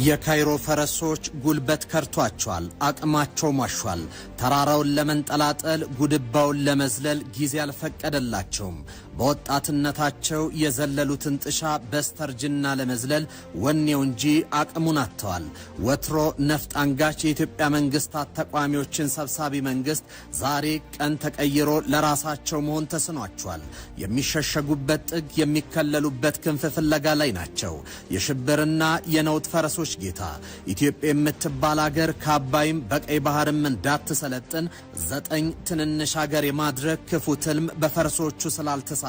የካይሮ ፈረሶች ጉልበት ከርቷቸዋል፣ አቅማቸው ማሿል። ተራራውን ለመንጠላጠል ጉድባውን ለመዝለል ጊዜ አልፈቀደላቸውም። በወጣትነታቸው የዘለሉትን ጥሻ በስተርጅና ለመዝለል ወኔው እንጂ አቅሙን አጥተዋል። ወትሮ ነፍጥ አንጋች የኢትዮጵያ መንግስታት ተቋሚዎችን ሰብሳቢ መንግስት ዛሬ ቀን ተቀይሮ ለራሳቸው መሆን ተስኗቸዋል። የሚሸሸጉበት ጥግ የሚከለሉበት ክንፍ ፍለጋ ላይ ናቸው። የሽብርና የነውጥ ፈረሶች ጌታ ኢትዮጵያ የምትባል አገር ከአባይም በቀይ ባህርም እንዳትሰለጥን 9 ትንንሽ አገር የማድረግ ክፉ ትልም በፈረሶቹ ስላልተሳካ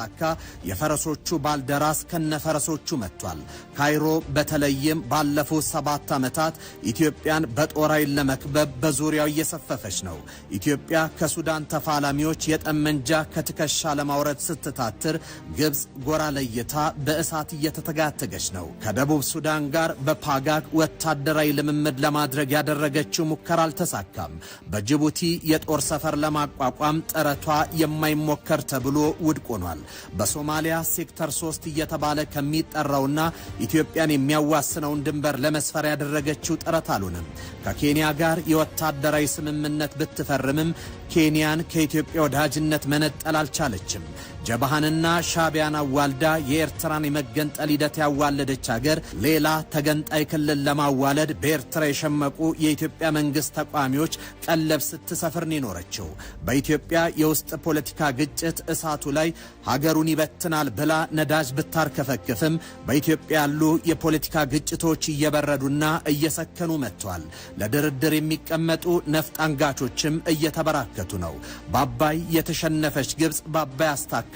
የፈረሶቹ ባልደራስ ከነፈረሶቹ መጥቷል። ካይሮ በተለይም ባለፉት 7 ዓመታት ኢትዮጵያን በጦር ኃይል ለመክበብ በዙሪያው እየሰፈፈች ነው። ኢትዮጵያ ከሱዳን ተፋላሚዎች የጠመንጃ ከትከሻ ለማውረድ ስትታትር ግብጽ ጎራ ለይታ በእሳት እየተተጋተገች ነው። ከደቡብ ሱዳን ጋር በፓጋግ ወታደራዊ ልምምድ ለማድረግ ያደረገችው ሙከራ አልተሳካም። በጅቡቲ የጦር ሰፈር ለማቋቋም ጥረቷ የማይሞከር ተብሎ ውድቅ ሆኗል። በሶማሊያ ሴክተር 3 እየተባለ ከሚጠራውና ኢትዮጵያን የሚያዋስነውን ድንበር ለመስፈር ያደረገችው ጥረት አልሆነም። ከኬንያ ጋር የወታደራዊ ስምምነት ብትፈርምም ኬንያን ከኢትዮጵያ ወዳጅነት መነጠል አልቻለችም። ጀባሃንና ሻቢያን አዋልዳ የኤርትራን የመገንጠል ሂደት ያዋለደች አገር ሌላ ተገንጣይ ክልል ለማዋለድ በኤርትራ የሸመቁ የኢትዮጵያ መንግስት ተቋሚዎች ቀለብ ስትሰፍር ነው የኖረችው። በኢትዮጵያ የውስጥ ፖለቲካ ግጭት እሳቱ ላይ ሀገሩን ይበትናል ብላ ነዳጅ ብታርከፈክፍም በኢትዮጵያ ያሉ የፖለቲካ ግጭቶች እየበረዱና እየሰከኑ መጥተዋል። ለድርድር የሚቀመጡ ነፍጥ አንጋቾችም እየተበራከቱ ነው። በአባይ የተሸነፈች ግብጽ በአባይ አስታካ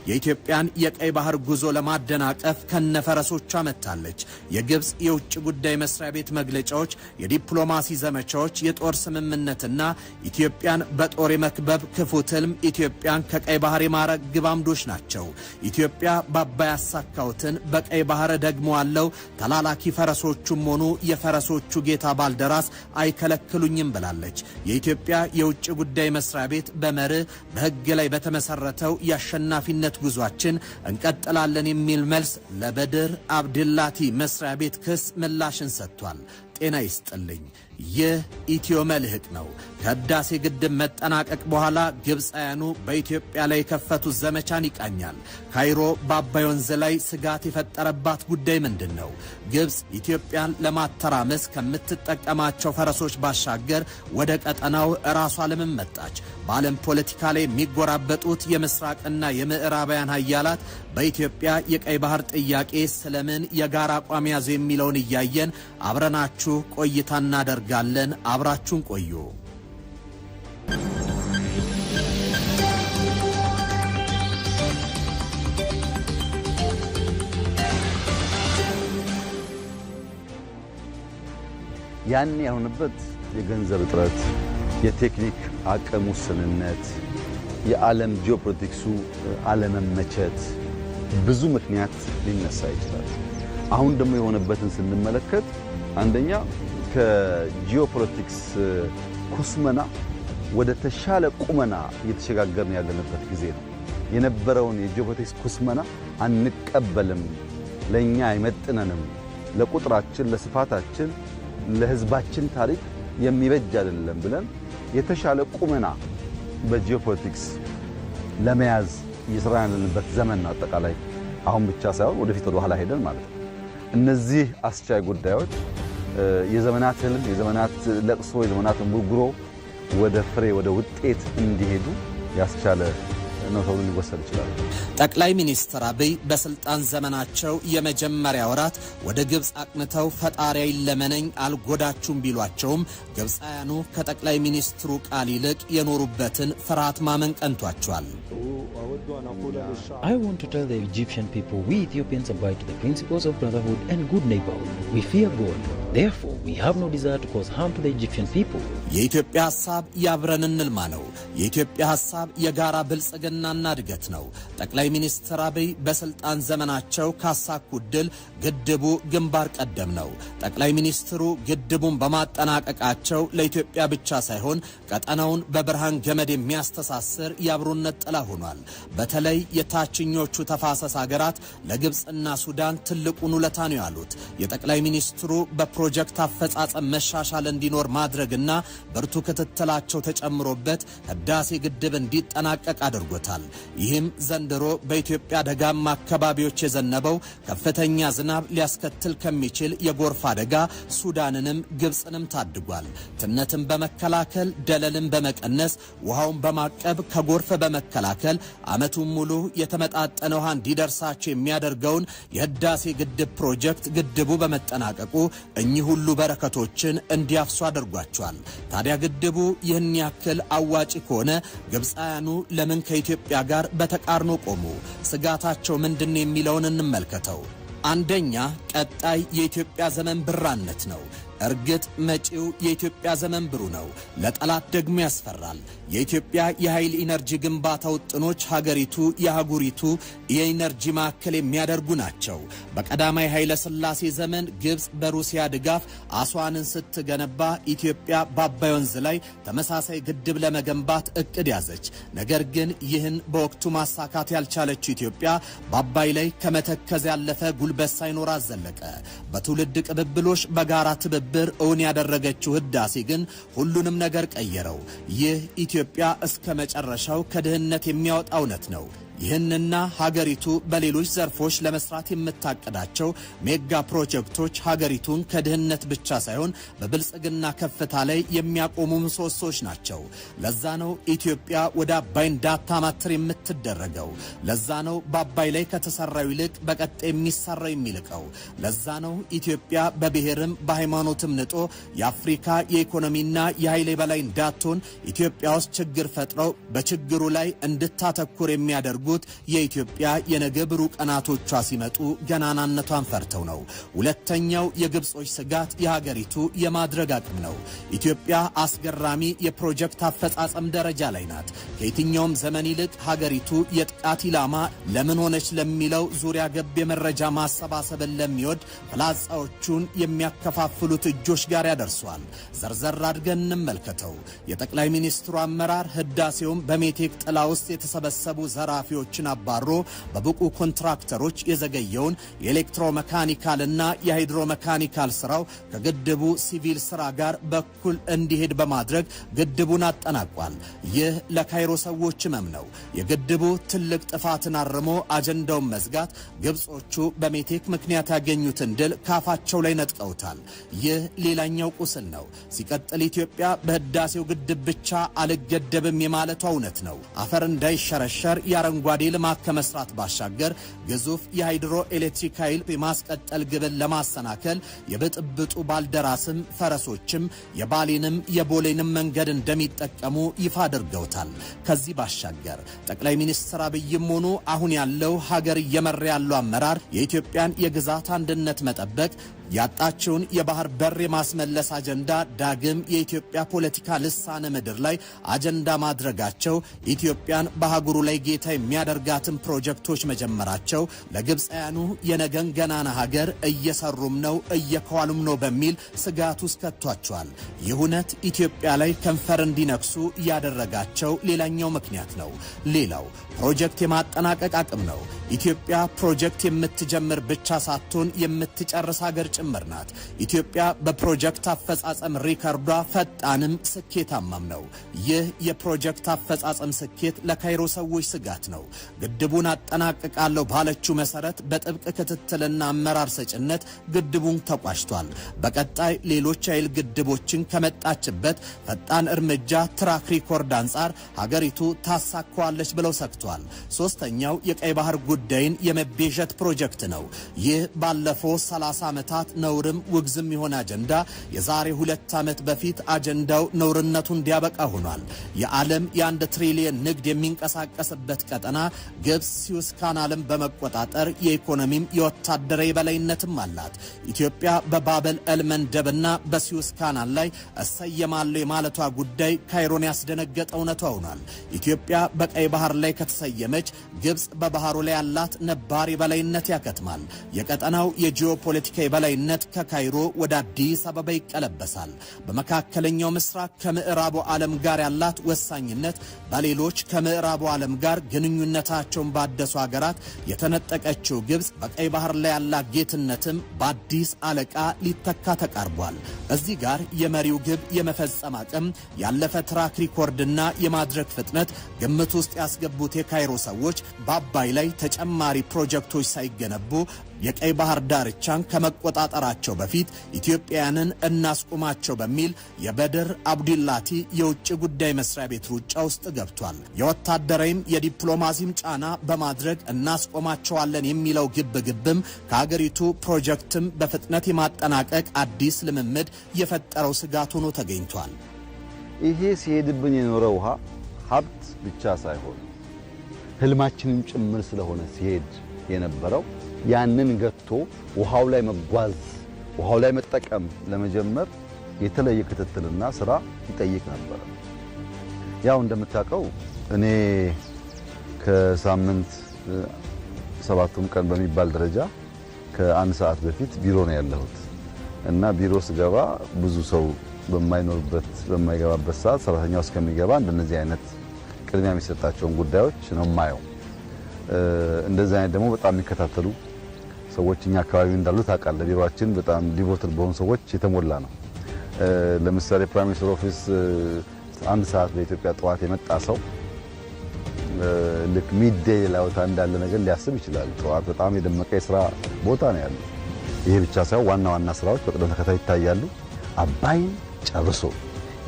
የኢትዮጵያን የቀይ ባህር ጉዞ ለማደናቀፍ ከነፈረሶቿ መጥታለች። የግብጽ የውጭ ጉዳይ መስሪያ ቤት መግለጫዎች፣ የዲፕሎማሲ ዘመቻዎች፣ የጦር ስምምነትና ኢትዮጵያን በጦር የመክበብ ክፉ ትልም ኢትዮጵያን ከቀይ ባህር የማረግ ግባምዶች ናቸው። ኢትዮጵያ በአባይ ያሳካውትን በቀይ ባህር ደግሞ አለው ተላላኪ ፈረሶቹም ሆኑ የፈረሶቹ ጌታ ባልደራስ አይከለክሉኝም ብላለች። የኢትዮጵያ የውጭ ጉዳይ መስሪያ ቤት በመርህ በሕግ ላይ በተመሰረተው የአሸናፊነት ጉዟችን እንቀጥላለን የሚል መልስ ለበድር አብድላቲ መስሪያ ቤት ክስ ምላሽን ሰጥቷል። ጤና ይስጥልኝ። ይህ ኢትዮ መልህቅ ነው። ከህዳሴ ግድብ መጠናቀቅ በኋላ ግብፃውያኑ በኢትዮጵያ ላይ የከፈቱት ዘመቻን ይቃኛል። ካይሮ በአባይ ወንዝ ላይ ስጋት የፈጠረባት ጉዳይ ምንድን ነው? ግብፅ ኢትዮጵያን ለማተራመስ ከምትጠቀማቸው ፈረሶች ባሻገር ወደ ቀጠናው ራሷ ለምን መጣች? በዓለም ፖለቲካ ላይ የሚጎራበጡት የምስራቅና የምዕራባውያን ሀያላት በኢትዮጵያ የቀይ ባህር ጥያቄ ስለምን የጋራ አቋም ያዙ የሚለውን እያየን አብረናችሁ ቆይታ እናደርጋለን። አብራችሁን ቆዩ። ያን ያሆነበት የገንዘብ እጥረት፣ የቴክኒክ አቅም ውስንነት፣ የዓለም ጂኦፖለቲክሱ አለመመቸት ብዙ ምክንያት ሊነሳ ይችላል። አሁን ደግሞ የሆነበትን ስንመለከት አንደኛ ከጂኦፖለቲክስ ኩስመና ወደ ተሻለ ቁመና እየተሸጋገርን ያለንበት ጊዜ ነው። የነበረውን የጂኦፖለቲክስ ኩስመና አንቀበልም፣ ለኛ አይመጥነንም፣ ለቁጥራችን፣ ለስፋታችን፣ ለሕዝባችን ታሪክ የሚበጅ አይደለም ብለን የተሻለ ቁመና በጂኦፖለቲክስ ለመያዝ እየሰራን ያለንበት ዘመን ነው። አጠቃላይ አሁን ብቻ ሳይሆን ወደፊት ወደ ኋላ ሄደን ማለት ነው። እነዚህ አስቻይ ጉዳዮች የዘመናት ህልም፣ የዘመናት ለቅሶ፣ የዘመናት እንጉርጉሮ ወደ ፍሬ ወደ ውጤት እንዲሄዱ ያስቻለ ነው ተብሎ ሊወሰድ ይችላል። ጠቅላይ ሚኒስትር አብይ በስልጣን ዘመናቸው የመጀመሪያ ወራት ወደ ግብጽ አቅንተው ፈጣሪ ለመነኝ አልጎዳችሁም ቢሏቸውም ግብፃውያኑ ከጠቅላይ ሚኒስትሩ ቃል ይልቅ የኖሩበትን ፍርሃት ማመን ቀንቷቸዋል። I want to tell the Egyptian people, we Ethiopians abide to the principles of brotherhood and good neighborhood. We fear God. Therefore, We have no desire to cause harm to the Egyptian people. የኢትዮጵያ ሐሳብ ያብረን እንልማ ነው። የኢትዮጵያ ሐሳብ የጋራ ብልጽግናና እድገት ነው። ጠቅላይ ሚኒስትር አብይ በስልጣን ዘመናቸው ካሳኩት ድል ግድቡ ግንባር ቀደም ነው። ጠቅላይ ሚኒስትሩ ግድቡን በማጠናቀቃቸው ለኢትዮጵያ ብቻ ሳይሆን ቀጠናውን በብርሃን ገመድ የሚያስተሳስር የአብሮነት ጥላ ሆኗል። በተለይ የታችኞቹ ተፋሰስ ሀገራት ለግብጽና ሱዳን ትልቁን ውለታ ነው ያሉት። የጠቅላይ ሚኒስትሩ በፕሮጀክት አፈጻጸም መሻሻል እንዲኖር ማድረግና ብርቱ ክትትላቸው ተጨምሮበት ህዳሴ ግድብ እንዲጠናቀቅ አድርጎታል። ይህም ዘንድሮ በኢትዮጵያ ደጋማ አካባቢዎች የዘነበው ከፍተኛ ዝናብ ሊያስከትል ከሚችል የጎርፍ አደጋ ሱዳንንም ግብጽንም ታድጓል። ትነትን በመከላከል ደለልን በመቀነስ ውሃውን በማቀብ ከጎርፍ በመከላከል ዓመቱን ሙሉ የተመጣጠነ ውሃ እንዲደርሳቸው የሚያደርገውን የህዳሴ ግድብ ፕሮጀክት ግድቡ በመጠናቀቁ እኚህ ሁሉ በረከቶችን እንዲያፍሱ አድርጓቸዋል። ታዲያ ግድቡ ይህን ያክል አዋጪ ከሆነ ግብፃውያኑ ለምን ከኢትዮጵያ ጋር በተቃርኖ ቆሙ? ስጋታቸው ምንድነው የሚለውን እንመልከተው። አንደኛ፣ ቀጣይ የኢትዮጵያ ዘመን ብራነት ነው። እርግጥ መጪው የኢትዮጵያ ዘመን ብሩ ነው፣ ለጠላት ደግሞ ያስፈራል። የኢትዮጵያ የኃይል ኢነርጂ ግንባታ ውጥኖች ሀገሪቱ የአህጉሪቱ የኢነርጂ ማዕከል የሚያደርጉ ናቸው። በቀዳማዊ ኃይለ ሥላሴ ዘመን ግብጽ በሩሲያ ድጋፍ አስዋንን ስትገነባ ኢትዮጵያ በአባይ ወንዝ ላይ ተመሳሳይ ግድብ ለመገንባት እቅድ ያዘች። ነገር ግን ይህን በወቅቱ ማሳካት ያልቻለችው ኢትዮጵያ በአባይ ላይ ከመተከዝ ያለፈ ጉልበት ሳይኖራት ዘለቀ። በትውልድ ቅብብሎሽ በጋራ ትብብር እውን ያደረገችው ህዳሴ ግን ሁሉንም ነገር ቀየረው። ይህ ኢትዮጵያ እስከ መጨረሻው ከድህነት የሚያወጣ እውነት ነው። ይህንና ሀገሪቱ በሌሎች ዘርፎች ለመስራት የምታቀዳቸው ሜጋ ፕሮጀክቶች ሀገሪቱን ከድህነት ብቻ ሳይሆን በብልጽግና ከፍታ ላይ የሚያቆሙ ምሰሶች ናቸው። ለዛ ነው ኢትዮጵያ ወደ አባይ እንዳታማትር የምትደረገው። ለዛ ነው በአባይ ላይ ከተሰራው ይልቅ በቀጣይ የሚሰራው የሚልቀው። ለዛ ነው ኢትዮጵያ በብሔርም በሃይማኖትም ንጦ የአፍሪካ የኢኮኖሚና የኃይል በላይ እንዳትሆን ኢትዮጵያ ውስጥ ችግር ፈጥረው በችግሩ ላይ እንድታተኩር የሚያደርጉ የኢትዮጵያ የነገ ብሩህ ቀናቶቿ ሲመጡ ገናናነቷን ፈርተው ነው። ሁለተኛው የግብጾች ስጋት የሀገሪቱ የማድረግ አቅም ነው። ኢትዮጵያ አስገራሚ የፕሮጀክት አፈጻጸም ደረጃ ላይ ናት። ከየትኛውም ዘመን ይልቅ ሀገሪቱ የጥቃት ኢላማ ለምን ሆነች ለሚለው ዙሪያ ገብ የመረጃ ማሰባሰብን ለሚወድ ፍላጻዎቹን የሚያከፋፍሉት እጆች ጋር ያደርሷል። ዘርዘር አድርገን እንመልከተው። የጠቅላይ ሚኒስትሩ አመራር ህዳሴውን በሜቴክ ጥላ ውስጥ የተሰበሰቡ ዘራፊ ችን አባሮ በብቁ ኮንትራክተሮች የዘገየውን የኤሌክትሮሜካኒካልና የሃይድሮሜካኒካል ስራው ከግድቡ ሲቪል ስራ ጋር በኩል እንዲሄድ በማድረግ ግድቡን አጠናቋል። ይህ ለካይሮ ሰዎች ህመም ነው። የግድቡ ትልቅ ጥፋትን አርሞ አጀንዳውን መዝጋት ግብጾቹ በሜቴክ ምክንያት ያገኙትን ድል ካፋቸው ላይ ነጥቀውታል። ይህ ሌላኛው ቁስል ነው። ሲቀጥል ኢትዮጵያ በህዳሴው ግድብ ብቻ አልገደብም የማለቷ እውነት ነው። አፈር እንዳይሸረሸር ያረንጓዴ ልማት ከመስራት ባሻገር ግዙፍ የሃይድሮ ኤሌክትሪክ ኃይል የማስቀጠል ግብን ለማሰናከል የብጥብጡ ባልደራስም ፈረሶችም የባሌንም የቦሌንም መንገድ እንደሚጠቀሙ ይፋ አድርገውታል። ከዚህ ባሻገር ጠቅላይ ሚኒስትር አብይም ሆኑ አሁን ያለው ሀገር እየመራ ያለው አመራር የኢትዮጵያን የግዛት አንድነት መጠበቅ ያጣቸውን የባህር በር የማስመለስ አጀንዳ ዳግም የኢትዮጵያ ፖለቲካ ልሳነ ምድር ላይ አጀንዳ ማድረጋቸው ኢትዮጵያን በአህጉሩ ላይ ጌታ የሚያደርጋትን ፕሮጀክቶች መጀመራቸው ለግብፃውያኑ የነገን ገናና ሀገር እየሰሩም ነው እየከዋሉም ነው በሚል ስጋት ውስጥ ከቷቸዋል። ይህ እውነት ኢትዮጵያ ላይ ከንፈር እንዲነክሱ ያደረጋቸው ሌላኛው ምክንያት ነው። ሌላው ፕሮጀክት የማጠናቀቅ አቅም ነው። ኢትዮጵያ ፕሮጀክት የምትጀምር ብቻ ሳትሆን የምትጨርስ ሀገር ጭምር ናት። ኢትዮጵያ በፕሮጀክት አፈጻጸም ሪከርዷ ፈጣንም ስኬታማም ነው። ይህ የፕሮጀክት አፈጻጸም ስኬት ለካይሮ ሰዎች ስጋት ነው። ግድቡን አጠናቅቃለሁ ባለችው መሰረት በጥብቅ ክትትልና አመራር ሰጭነት ግድቡን ተቋጭቷል። በቀጣይ ሌሎች ኃይል ግድቦችን ከመጣችበት ፈጣን እርምጃ ትራክ ሪኮርድ አንጻር ሀገሪቱ ታሳካዋለች ብለው ሰግቷል። ሶስተኛው የቀይ ባህር ጉዳይን የመቤዠት ፕሮጀክት ነው። ይህ ባለፈው 30 ዓመታት ነውርም ውግዝም የሆነ አጀንዳ የዛሬ 2 ዓመት በፊት አጀንዳው ነውርነቱ እንዲያበቃ ሆኗል። የዓለም የ1 ትሪሊየን ንግድ የሚንቀሳቀስበት ቀጠና ቀጠና ግብጽ ስዊዝ ካናልን በመቆጣጠር የኢኮኖሚም የወታደራዊ የበላይነትም አላት። ኢትዮጵያ በባበል ኤልመንደብና በስዊዝ ካናል ላይ እሰየማለሁ የማለቷ ጉዳይ ካይሮን ያስደነገጠ እውነቷ ሆኗል። ኢትዮጵያ በቀይ ባህር ላይ ከተሰየመች ግብጽ በባህሩ ላይ ያላት ነባር የበላይነት ያከትማል። የቀጠናው የጂኦፖለቲካ የበላይነት ከካይሮ ወደ አዲስ አበባ ይቀለበሳል። በመካከለኛው ምስራቅ ከምዕራቡ ዓለም ጋር ያላት ወሳኝነት በሌሎች ከምዕራቡ ዓለም ጋር ግንኙነታቸውን ባደሱ ሀገራት የተነጠቀችው ግብጽ በቀይ ባህር ላይ ያላት ጌትነትም በአዲስ አለቃ ሊተካ ተቃርቧል። እዚህ ጋር የመሪው ግብ የመፈጸም አቅም ያለፈ ትራክ ሪኮርድና የማድረግ ፍጥነት ግምት ውስጥ ያስገቡት የካይሮ ሰዎች በአባይ ላይ ተጨማሪ ፕሮጀክቶች ሳይገነቡ የቀይ ባህር ዳርቻን ከመቆጣጠራቸው በፊት ኢትዮጵያውያንን እናስቆማቸው በሚል የበድር አብዱላቲ የውጭ ጉዳይ መስሪያ ቤት ሩጫ ውስጥ ገብቷል። የወታደራዊም የዲፕሎማሲም ጫና በማድረግ እናስቆማቸዋለን የሚለው ግብግብም ከሀገሪቱ ፕሮጀክትም በፍጥነት የማጠናቀቅ አዲስ ልምምድ የፈጠረው ስጋት ሆኖ ተገኝቷል። ይሄ ሲሄድብን የኖረው ውሃ ሀብት ብቻ ሳይሆን ህልማችንም ጭምር ስለሆነ ሲሄድ የነበረው ያንን ገጥቶ ውሃው ላይ መጓዝ ውሃው ላይ መጠቀም ለመጀመር የተለየ ክትትልና ስራ ይጠይቅ ነበር። ያው እንደምታውቀው እኔ ከሳምንት 7 ቀን በሚባል ደረጃ ከአንድ ሰዓት በፊት ቢሮ ነው ያለሁት እና ቢሮ ስገባ ብዙ ሰው በማይኖርበት በማይገባበት ሰዓት ሰራተኛው እስከሚገባ እንደነዚህ አይነት ቅድሚያ የሚሰጣቸውን ጉዳዮች ነው ማየው። እንደዚህ አይነት ደግሞ በጣም የሚከታተሉ ሰዎች እኛ አካባቢ እንዳሉ ታውቃለህ። ቢሮአችን በጣም ዲቮትድ በሆኑ ሰዎች የተሞላ ነው። ለምሳሌ ፕራይም ሚኒስትር ኦፊስ አንድ ሰዓት በኢትዮጵያ ጠዋት የመጣ ሰው ልክ ሚድዴይ ላውታ እንዳለ ነገር ሊያስብ ይችላል። ጠዋት በጣም የደመቀ የሥራ ቦታ ነው ያለው። ይሄ ብቻ ሳይሆን ዋና ዋና ስራዎች በቅደም ተከተል ይታያሉ። አባይን ጨርሶ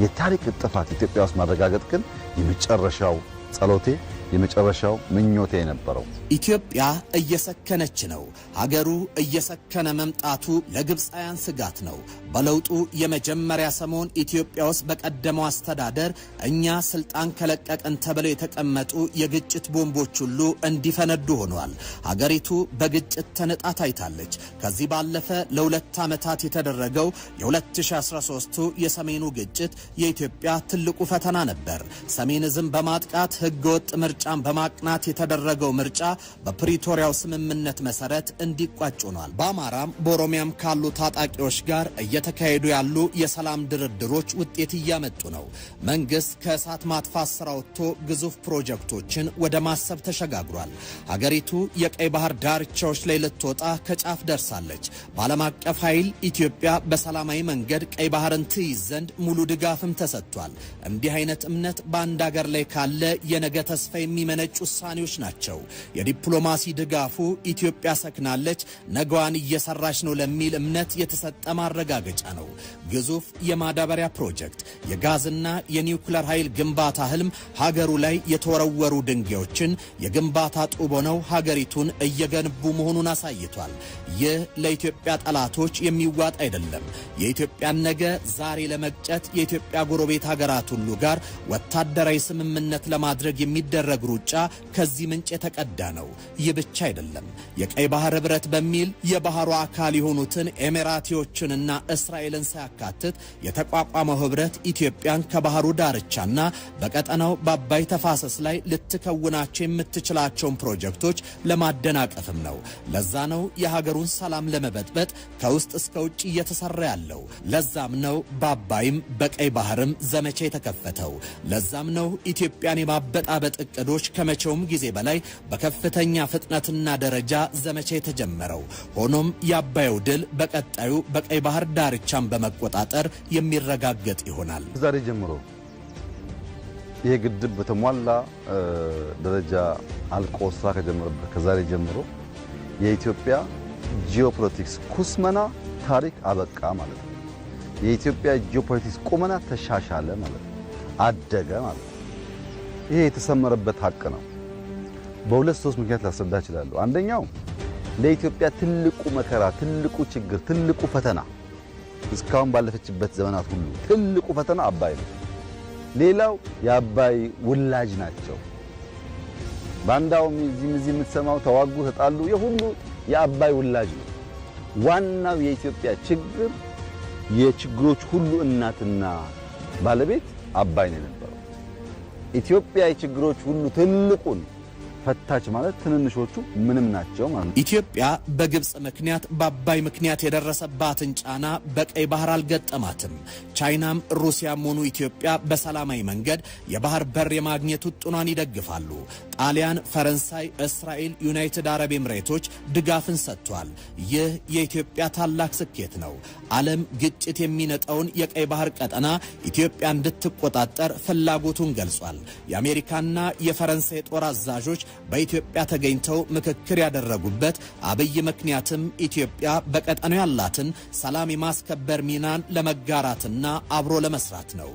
የታሪክ ጥፋት ኢትዮጵያ ውስጥ ማረጋገጥ ግን የመጨረሻው ጸሎቴ የመጨረሻው ምኞቴ የነበረው። ኢትዮጵያ እየሰከነች ነው። ሀገሩ እየሰከነ መምጣቱ ለግብፃውያን ስጋት ነው። በለውጡ የመጀመሪያ ሰሞን ኢትዮጵያ ውስጥ በቀደመው አስተዳደር እኛ ስልጣን ከለቀቀን ተብለው የተቀመጡ የግጭት ቦምቦች ሁሉ እንዲፈነዱ ሆኗል። ሀገሪቱ በግጭት ተንጣ ታይታለች። ከዚህ ባለፈ ለሁለት ዓመታት የተደረገው የ2013ቱ የሰሜኑ ግጭት የኢትዮጵያ ትልቁ ፈተና ነበር። ሰሜን ዕዝን በማጥቃት ህገወጥ ምርጫን በማቅናት የተደረገው ምርጫ በፕሪቶሪያው ስምምነት መሰረት እንዲቋጭ ሆኗል። በአማራም በኦሮሚያም ካሉ ታጣቂዎች ጋር እየተካሄዱ ያሉ የሰላም ድርድሮች ውጤት እያመጡ ነው። መንግስት ከእሳት ማጥፋት ስራ ወጥቶ ግዙፍ ፕሮጀክቶችን ወደ ማሰብ ተሸጋግሯል። ሀገሪቱ የቀይ ባህር ዳርቻዎች ላይ ልትወጣ ከጫፍ ደርሳለች። በዓለም አቀፍ ኃይል ኢትዮጵያ በሰላማዊ መንገድ ቀይ ባህርን ትይዝ ዘንድ ሙሉ ድጋፍም ተሰጥቷል። እንዲህ አይነት እምነት በአንድ ሀገር ላይ ካለ የነገ ተስፋ የሚመነጭ ውሳኔዎች ናቸው። የዲፕሎማሲ ድጋፉ ኢትዮጵያ ሰክናለች፣ ነገዋን እየሰራች ነው ለሚል እምነት የተሰጠ ማረጋገጫ ነው። ግዙፍ የማዳበሪያ ፕሮጀክት፣ የጋዝና የኒውክሌር ኃይል ግንባታ ህልም ሀገሩ ላይ የተወረወሩ ድንጋዮችን የግንባታ ጡብ ሆነው ሀገሪቱን እየገነቡ መሆኑን አሳይቷል። ይህ ለኢትዮጵያ ጠላቶች የሚዋጥ አይደለም። የኢትዮጵያን ነገ ዛሬ ለመቅጨት የኢትዮጵያ ጎረቤት ሀገራት ሁሉ ጋር ወታደራዊ ስምምነት ለማድረግ የሚደረግ ሩጫ ከዚህ ምንጭ የተቀዳ ነው። ይህ ብቻ አይደለም። የቀይ ባህር ህብረት በሚል የባህሩ አካል የሆኑትን ኤሚራቲዎችንና እስራኤልን ሳያካትት የተቋቋመው ህብረት ኢትዮጵያን ከባህሩ ዳርቻና በቀጠናው በአባይ ተፋሰስ ላይ ልትከውናቸው የምትችላቸውን ፕሮጀክቶች ለማደናቀፍም ነው። ለዛ ነው የሀገሩን ሰላም ለመበጥበጥ ከውስጥ እስከ ውጭ እየተሰራ ያለው። ለዛም ነው በአባይም በቀይ ባህርም ዘመቻ የተከፈተው። ለዛም ነው ኢትዮጵያን የማበጣበጥ እቅዶች ከመቼውም ጊዜ በላይ በከፍተኛ ፍጥነትና ደረጃ ዘመቻ የተጀመረው። ሆኖም የአባዩ ድል በቀጣዩ በቀይ ባህር ዳርቻን በመቆጣጠር የሚረጋገጥ ይሆናል። ዛሬ ጀምሮ ይሄ ግድብ በተሟላ ደረጃ አልቆ ስራ ከጀመረበት ከዛሬ ጀምሮ የኢትዮጵያ ጂኦፖለቲክስ ኩስመና ታሪክ አበቃ ማለት ነው። የኢትዮጵያ ጂኦፖለቲክስ ቁመና ተሻሻለ ማለት ነው። አደገ ማለት ነው። ይሄ የተሰመረበት ሀቅ ነው። በሁለት ሶስት ምክንያት ላስረዳ እችላለሁ። አንደኛው ለኢትዮጵያ ትልቁ መከራ፣ ትልቁ ችግር፣ ትልቁ ፈተና እስካሁን ባለፈችበት ዘመናት ሁሉ ትልቁ ፈተና አባይ ነው። ሌላው የአባይ ውላጅ ናቸው። ባንዳውም እዚህ የምትሰማው ተዋጉ ተጣሉ የሁሉ የአባይ ውላጅ ነው። ዋናው የኢትዮጵያ ችግር የችግሮች ሁሉ እናትና ባለቤት አባይ ነው የነበረው። ኢትዮጵያ የችግሮች ሁሉ ትልቁን ፈታች ማለት ትንንሾቹ ምንም ናቸው ማለት። ኢትዮጵያ በግብጽ ምክንያት በአባይ ምክንያት የደረሰባትን ጫና በቀይ ባህር አልገጠማትም። ቻይናም ሩሲያም ሆኑ ኢትዮጵያ በሰላማዊ መንገድ የባህር በር የማግኘት ውጥኗን ይደግፋሉ። ጣሊያን፣ ፈረንሳይ፣ እስራኤል፣ ዩናይትድ አረብ ኤምሬቶች ድጋፍን ሰጥቷል። ይህ የኢትዮጵያ ታላቅ ስኬት ነው። ዓለም ግጭት የሚነጠውን የቀይ ባህር ቀጠና ኢትዮጵያ እንድትቆጣጠር ፍላጎቱን ገልጿል። የአሜሪካና የፈረንሳይ ጦር አዛዦች በኢትዮጵያ ተገኝተው ምክክር ያደረጉበት አብይ ምክንያትም ኢትዮጵያ በቀጠናው ያላትን ሰላም የማስከበር ሚናን ለመጋራትና አብሮ ለመስራት ነው።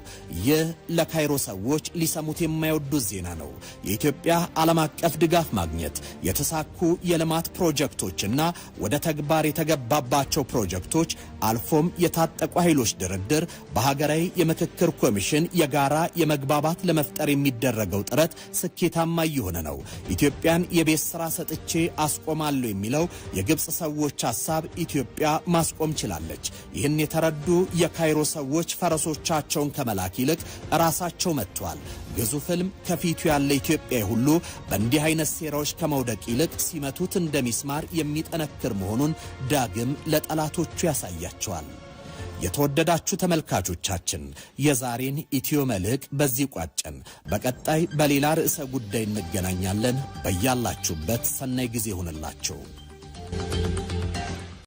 ይህ ለካይሮ ሰዎች ሊሰሙት የማይወዱት ዜና ነው። የኢትዮጵያ ዓለም አቀፍ ድጋፍ ማግኘት፣ የተሳኩ የልማት ፕሮጀክቶችና ወደ ተግባር የተገባባቸው ፕሮጀክቶች አልፎም የታጠቁ ኃይሎች ድርድር በሀገራዊ የምክክር ኮሚሽን የጋራ የመግባባት ለመፍጠር የሚደረገው ጥረት ስኬታማ እየሆነ ነው። ኢትዮጵያን የቤት ስራ ሰጥቼ አስቆማለሁ የሚለው የግብጽ ሰዎች ሐሳብ ኢትዮጵያ ማስቆም ችላለች። ይህን የተረዱ የካይሮ ሰዎች ፈረሶቻቸውን ከመላክ ይልቅ ራሳቸው መጥተዋል። ግዙፍ ሕልም ከፊቱ ያለ ኢትዮጵያ ሁሉ በእንዲህ አይነት ሴራዎች ከመውደቅ ይልቅ ሲመቱት እንደሚስማር የሚጠነክር መሆኑን ዳግም ለጠላቶቹ ያሳያቸዋል። የተወደዳችሁ ተመልካቾቻችን የዛሬን ኢትዮ መልሕቅ በዚህ ቋጨን። በቀጣይ በሌላ ርዕሰ ጉዳይ እንገናኛለን። በያላችሁበት ሰናይ ጊዜ ይሁንላችሁ።